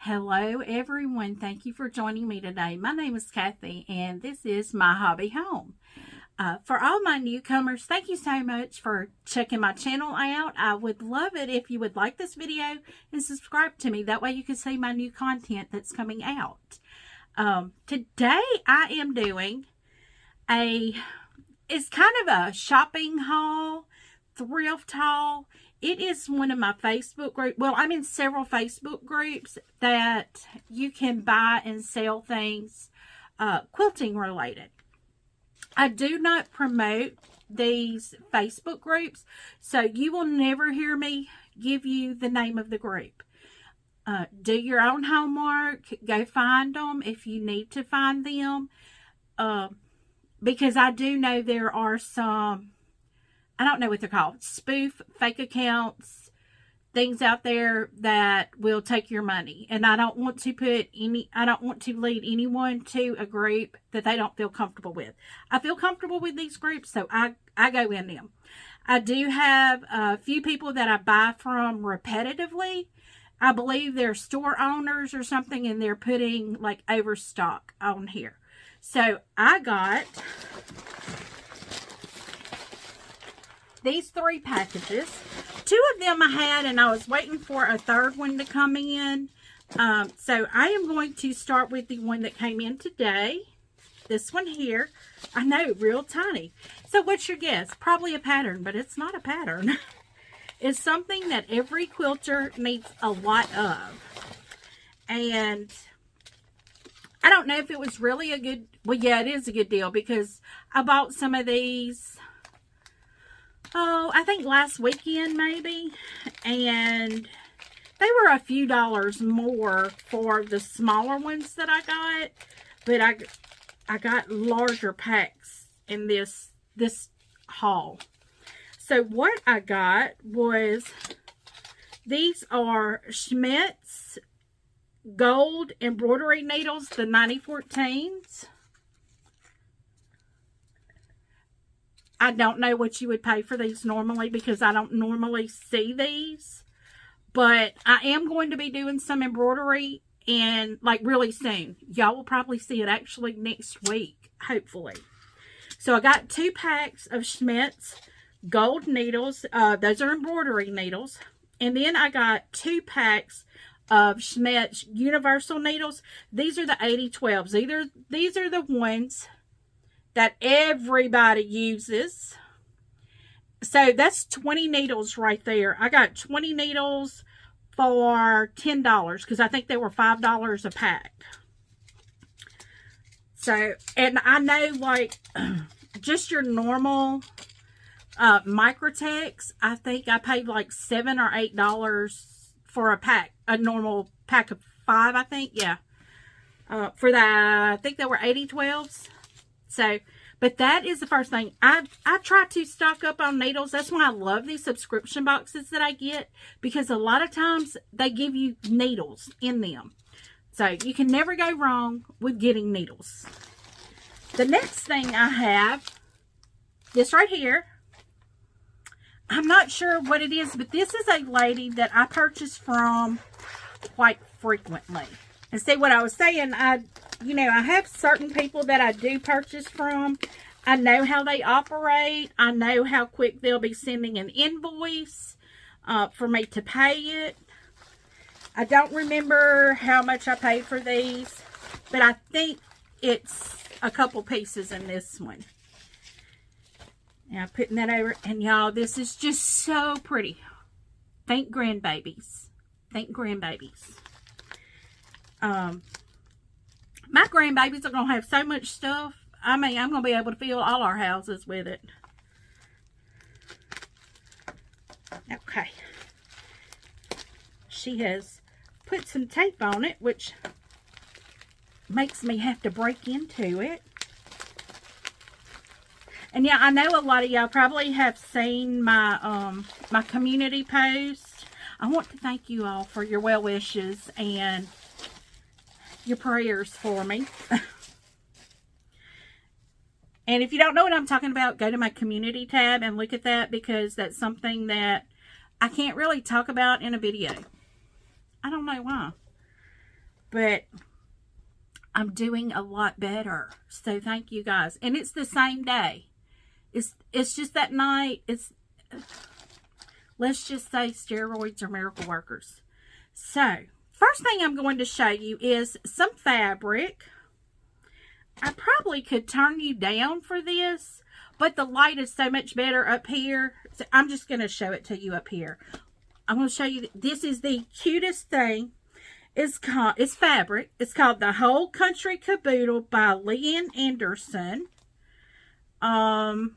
Hello everyone, thank you for joining me today. My name is Cathy and this is My Hobby Home. For all my newcomers, thank you so much for checking my channel out. I would love it if you would like this video and subscribe to me. That way you can see my new content that's coming out. Today I am doing it's kind of a shopping haul, thrift haul. It is one of my Facebook groups. Well, I'm in several Facebook groups that you can buy and sell things quilting related. I do not promote these Facebook groups, so you will never hear me give you the name of the group. Do your own homework. Go find them if you need to find them. Because I do know there are some, I don't know what they're called, spoof, fake accounts, things out there that will take your money. And I don't want to lead anyone to a group that they don't feel comfortable with. I feel comfortable with these groups, so I go in them. I do have a few people that I buy from repetitively. I believe they're store owners or something, and they're putting like overstock on here. So I got these 3 packages. 2 of them I had, and I was waiting for a third one to come in. So I am going to start with the one that came in today. This one here. I know, real tiny. So what's your guess? Probably a pattern, but it's not a pattern. It's something that every quilter needs a lot of. And I don't know if it was really a good, well, yeah, it is a good deal because I bought some of these, I think last weekend maybe, and they were a few dollars more for the smaller ones that I got, but I got larger packs in this haul. So what I got was, these are Schmidt's gold embroidery needles, the 9014s. I don't know what you would pay for these normally because I don't normally see these, but I am going to be doing some embroidery and like really soon. Y'all will probably see it actually next week, hopefully. So I got 2 packs of Schmidt's gold needles. Those are embroidery needles. And then I got 2 packs of Schmidt's universal needles. These are the 8012s. These are the ones that everybody uses. So that's 20 needles right there. I got 20 needles for $10 because I think they were $5 a pack. So, and I know like just your normal Microtex, I think I paid like $7 or $8 for a pack, a normal pack of 5, I think. Yeah. For that, I think they were 8012s. So, but that is the first thing. I try to stock up on needles. That's why I love these subscription boxes that I get, because a lot of times they give you needles in them. So you can never go wrong with getting needles. The next thing I have, this right here. I'm not sure what it is, but this is a lady that I purchase from quite frequently. And see what I was saying, I have certain people that I do purchase from. I know how they operate. I know how quick they'll be sending an invoice for me to pay it. I don't remember how much I paid for these, but I think it's a couple pieces in this one. Now, putting that over, and y'all, this is just so pretty. Thank grandbabies. Thank grandbabies. My grandbabies are going to have so much stuff. I mean, I'm going to be able to fill all our houses with it. Okay. She has put some tape on it, which makes me have to break into it. And yeah, I know a lot of y'all probably have seen my my community post. I want to thank you all for your well wishes and your prayers for me. And if you don't know what I'm talking about, go to my community tab and look at that, because that's something that I can't really talk about in a video. I don't know why. but I'm doing a lot better. So thank you guys. And it's the same day. It's just that night. Let's just say steroids are miracle workers. So first thing I'm going to show you is some fabric. I probably could turn you down for this, but the light is so much better up here. So I'm just going to show it to you up here. I'm going to show you. This is the cutest thing. It's fabric. It's called The Whole Country Caboodle by Leanne Anderson. I'm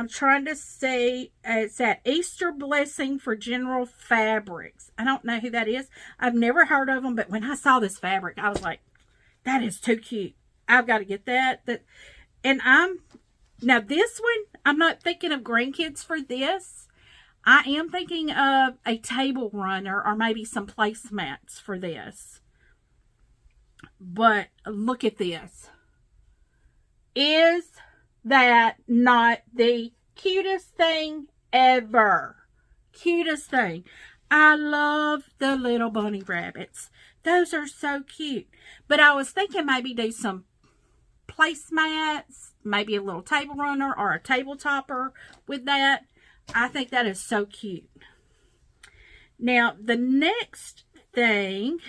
trying to see. It's at Easter Blessing for General Fabrics. I don't know who that is. I've never heard of them, but when I saw this fabric, I was like, that is too cute. I've got to get that. And now this one, I'm not thinking of grandkids for this. I am thinking of a table runner or maybe some placemats for this. But look at this. Is that not the cutest thing ever? Cutest thing. I love the little bunny rabbits. Those are so cute. But I was thinking maybe do some placemats, maybe a little table runner or a table topper with that. I think that is so cute. Now, the next thing.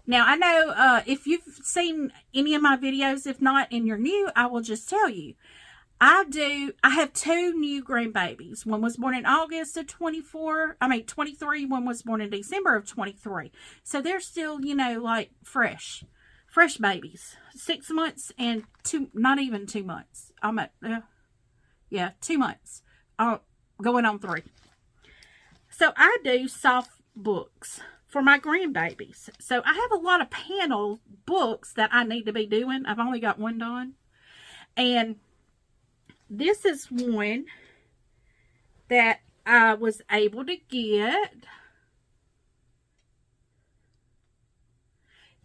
Now, I know if you've seen any of my videos, if not, and you're new, I will just tell you. I have 2 new grandbabies. One was born in August of 23. One was born in December of 23. So they're still, you know, like fresh babies. 6 months and not even 2 months. 2 months. Going on 3. So I do soft books for my grandbabies. So I have a lot of panel books that I need to be doing. I've only got one done. And this is one that I was able to get.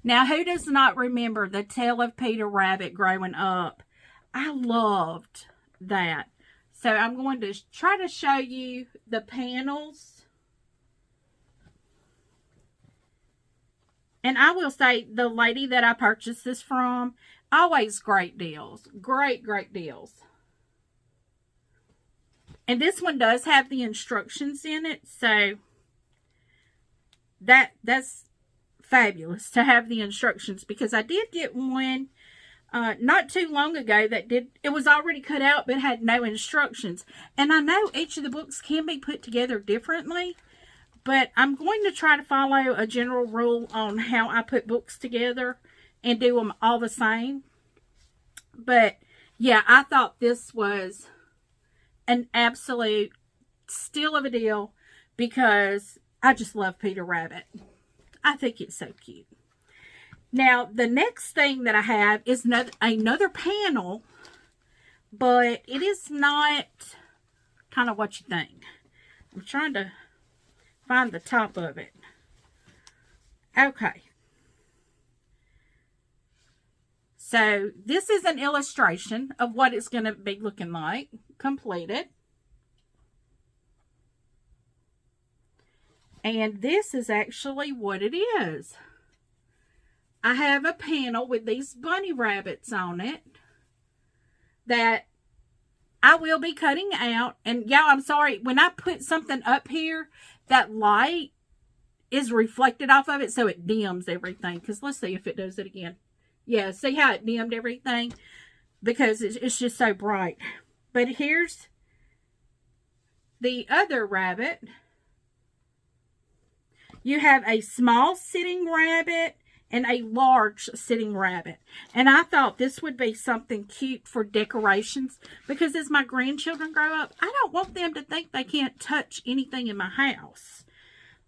Now, who does not remember the Tale of Peter Rabbit growing up? I loved that. So I'm going to try to show you the panels. And I will say the lady that I purchased this from, always great deals. Great deals. And this one does have the instructions in it. So that's fabulous to have the instructions, because I did get one not too long ago it was already cut out but had no instructions. And I know each of the books can be put together differently, but I'm going to try to follow a general rule on how I put books together and do them all the same. But yeah, I thought this was an absolute steal of a deal, because I just love Peter Rabbit. I think it's so cute. Now, the next thing that I have is another panel, but it is not kind of what you think. I'm trying to find the top of it. Okay. So, this is an illustration of what it's going to be looking like, completed. And this is actually what it is. I have a panel with these bunny rabbits on it that I will be cutting out. And y'all, I'm sorry, when I put something up here, that light is reflected off of it, so it dims everything. Because let's see if it does it again. Yeah, see how it dimmed everything? Because it's just so bright. But here's the other rabbit. You have a small sitting rabbit and a large sitting rabbit. And I thought this would be something cute for decorations, because as my grandchildren grow up, I don't want them to think they can't touch anything in my house.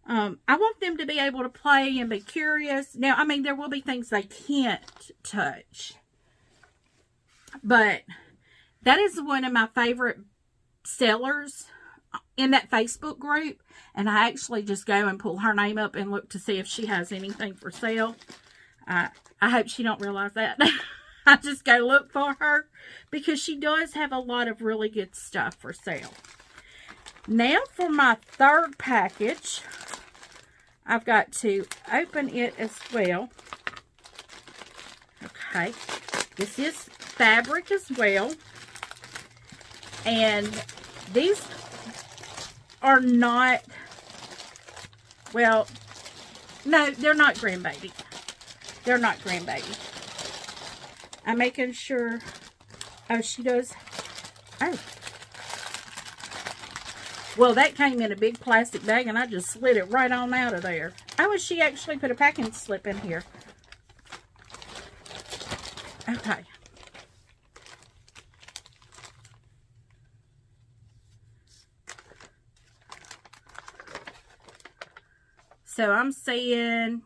I want them to be able to play and be curious. Now, I mean, there will be things they can't touch. But that is one of my favorite sellers in that Facebook group. And I actually just go and pull her name up and look to see if she has anything for sale. I hope she don't realize that. I just go look for her, because she does have a lot of really good stuff for sale. Now for my third package, I've got to open it as well. Okay. This is fabric as well. And these are not, well, no, they're not grandbaby. They're not grandbaby. I'm making sure. Oh, she does. Oh. Well, that came in a big plastic bag, and I just slid it right on out of there. Oh, and she actually put a packing slip in here. Okay. So I'm saying,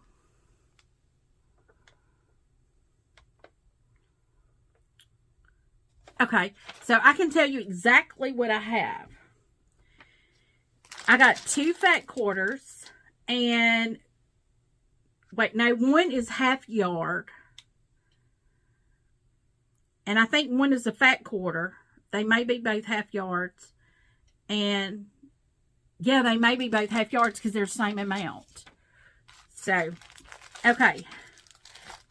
okay, so I can tell you exactly what I have. I got 2 fat quarters, and wait, no, one is half yard. And I think one is a fat quarter. They may be both half yards. And yeah, they may be both half yards because they're the same amount. So, okay.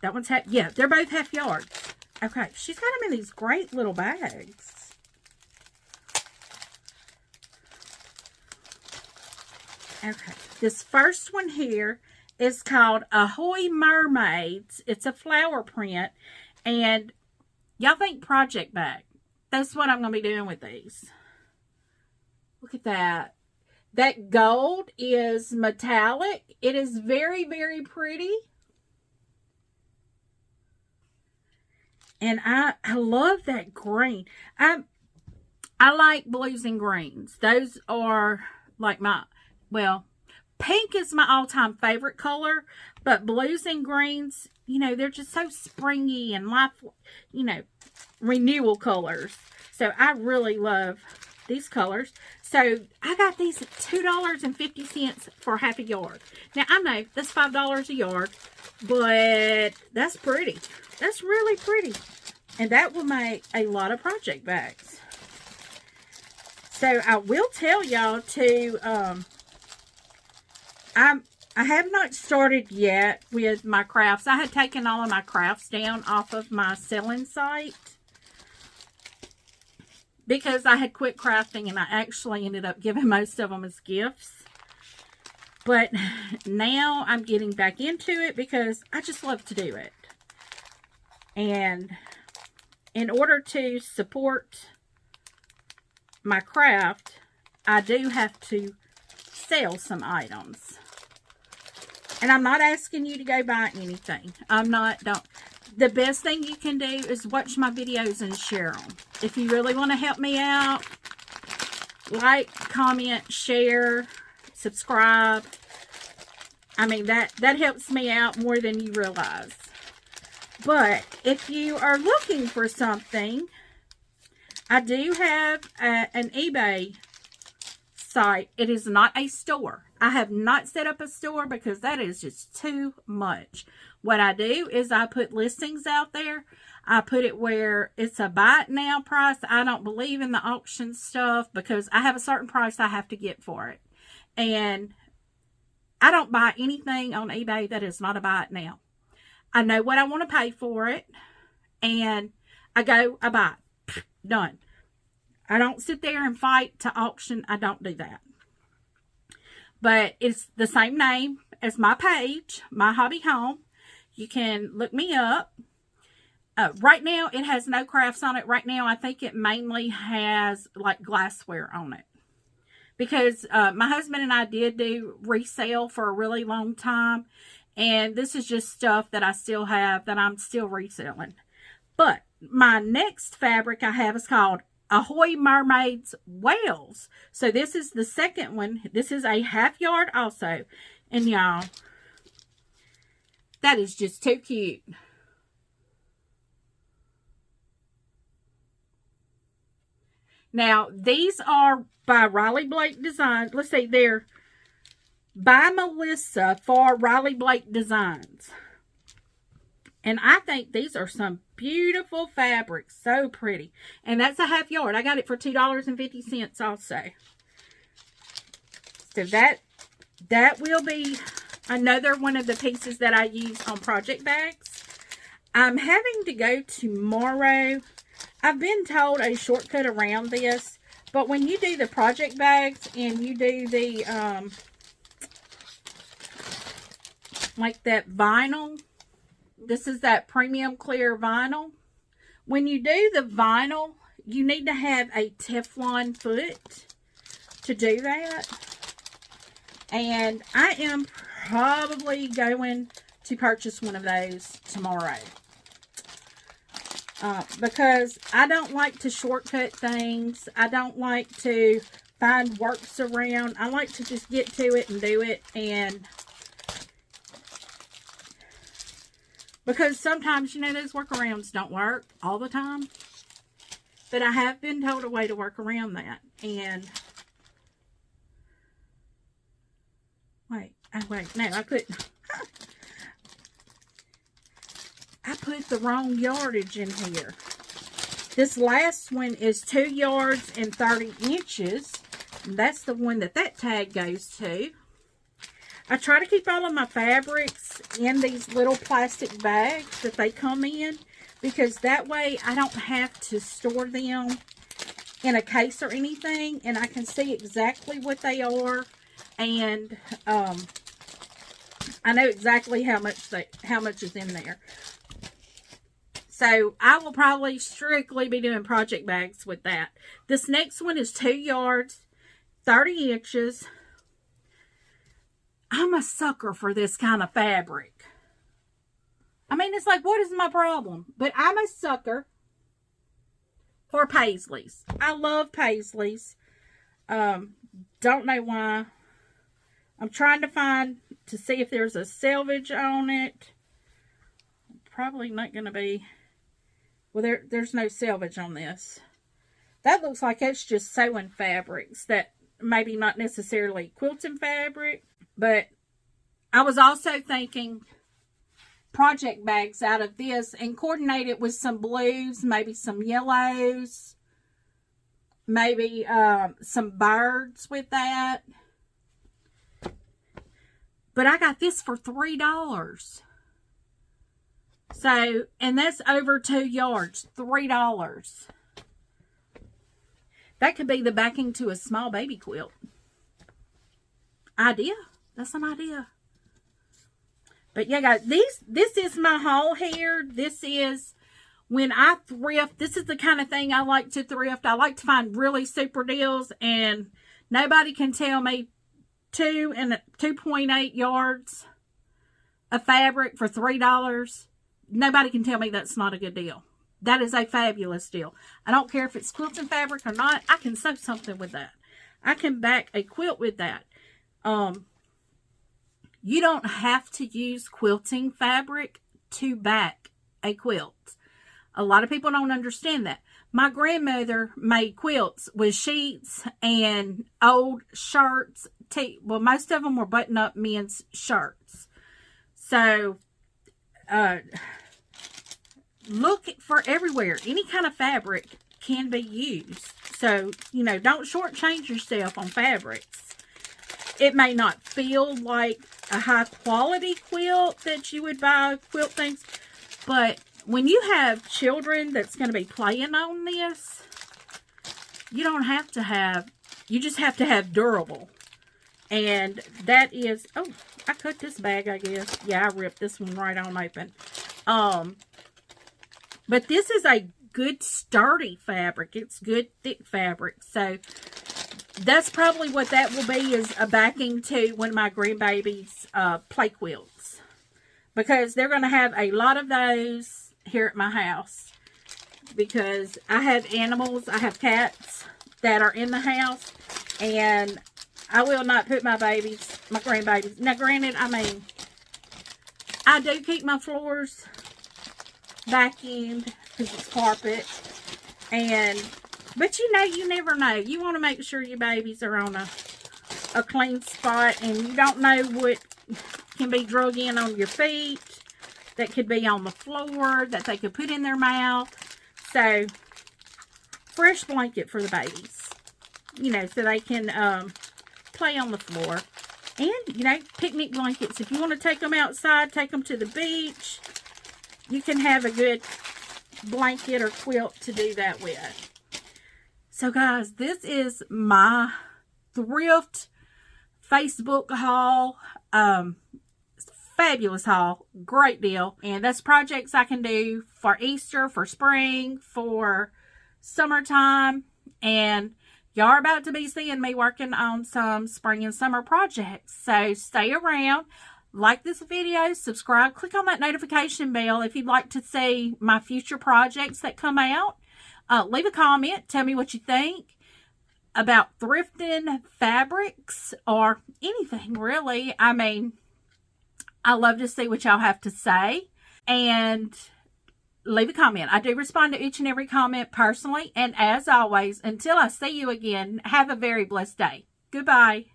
That one's half, yeah, they're both half yards. Okay, she's got them in these great little bags. Okay, this first one here is called Ahoy Mermaids. It's a flower print. And y'all think project bag. That's what I'm going to be doing with these. Look at that. That gold is metallic. It is very, very pretty. And I love that green. I like blues and greens. Those are like my, well, pink is my all-time favorite color. But blues and greens, you know, they're just so springy and life, you know, renewal colors. So I really love these colors. So I got these at $2.50 for half a yard. Now I know that's $5 a yard, but that's pretty. That's really pretty. And that will make a lot of project bags. So I will tell y'all to, I have not started yet with my crafts. I had taken all of my crafts down off of my selling site because I had quit crafting, and I actually ended up giving most of them as gifts. But now I'm getting back into it because I just love to do it. And in order to support my craft, I do have to sell some items. And I'm not asking you to go buy anything. The best thing you can do is watch my videos and share them. If you really want to help me out, like, comment, share, subscribe. I mean, that helps me out more than you realize. But if you are looking for something, I do have an eBay site. It is not a store. I have not set up a store because that is just too much. What I do is I put listings out there. I put it where it's a buy it now price. I don't believe in the auction stuff because I have a certain price I have to get for it. And I don't buy anything on eBay that is not a buy it now. I know what I want to pay for it. And I buy it. Done. I don't sit there and fight to auction. I don't do that. But it's the same name as my page, My Hobby Home. You can look me up. Right now, it has no crafts on it. Right now, I think it mainly has like glassware on it. Because my husband and I did do resale for a really long time. And this is just stuff that I still have that I'm still reselling. But my next fabric I have is called Ahoy Mermaids Whales. So this is the second one. This is a half yard also. And y'all, that is just too cute. Now, these are by Riley Blake Designs. Let's see, they're by Melissa for Riley Blake Designs. And I think these are some beautiful fabrics. So pretty. And that's a half yard. I got it for $2.50 also. So that will be another one of the pieces that I use on project bags. I'm having to go tomorrow. I've been told a shortcut around this, but when you do the project bags and you do the, like that vinyl, this is that premium clear vinyl. When you do the vinyl, you need to have a Teflon foot to do that. And I am probably going to purchase one of those tomorrow. Because I don't like to shortcut things. I don't like to find works around. I like to just get to it and do it. And because sometimes, you know, those workarounds don't work all the time. But I have been told a way to work around that. And wait, no, I couldn't. I put the wrong yardage in here. This last one is 2 yards and 30 inches. And that's the one that tag goes to. I try to keep all of my fabrics in these little plastic bags that they come in, because that way I don't have to store them in a case or anything, and I can see exactly what they are, and I know exactly how much is in there. So I will probably strictly be doing project bags with that. This next one is 2 yards, 30 inches. I'm a sucker for this kind of fabric. I mean, it's like, what is my problem? But I'm a sucker for paisleys. I love paisleys. Don't know why. I'm trying to see if there's a selvage on it. Probably not going to be. Well, there's no selvage on this. That looks like it's just sewing fabrics. That maybe not necessarily quilting fabric. But I was also thinking project bags out of this and coordinate it with some blues, maybe some yellows, maybe some birds with that. But I got this for $3. So, and that's over 2 yards, $3. That could be the backing to a small baby quilt. Idea. That's an idea. But yeah, guys, this is my haul here. This is when I thrift. This is the kind of thing I like to thrift. I like to find really super deals, and nobody can tell me 2 and 2.8 yards of fabric for $3. Nobody can tell me that's not a good deal. That is a fabulous deal. I don't care if it's quilting fabric or not. I can sew something with that. I can back a quilt with that. You don't have to use quilting fabric to back a quilt. A lot of people don't understand that. My grandmother made quilts with sheets and old shirts. Well, most of them were button-up men's shirts. So, look for everywhere. Any kind of fabric can be used. So, you know, don't shortchange yourself on fabrics. It may not feel like a high quality quilt that you would buy quilt things, but when you have children that's going to be playing on this, you don't have to have, you just have to have durable. And that is, oh, I cut this bag, I guess. Yeah, I ripped this one right on open. But this is a good sturdy fabric. It's good thick fabric. So that's probably what that will be, is a backing to one of my grandbabies' play quilts. Because they're going to have a lot of those here at my house. Because I have animals, I have cats that are in the house. And I will not put my grandbabies. Now granted, I mean, I do keep my floors vacuumed because it's carpet. But you know, you never know. You want to make sure your babies are on a clean spot, and you don't know what can be drug in on your feet, that could be on the floor, that they could put in their mouth. So, fresh blanket for the babies, you know, so they can play on the floor. And, you know, picnic blankets. If you want to take them outside, take them to the beach, you can have a good blanket or quilt to do that with. So, guys, this is my thrift Facebook haul. Fabulous haul. Great deal. And that's projects I can do for Easter, for spring, for summertime. And y'all are about to be seeing me working on some spring and summer projects. So stay around. Like this video, subscribe, click on that notification bell if you'd like to see my future projects that come out. Leave a comment. Tell me what you think about thrifting fabrics or anything, really. I mean, I love to see what y'all have to say. And leave a comment. I do respond to each and every comment personally. And as always, until I see you again, have a very blessed day. Goodbye.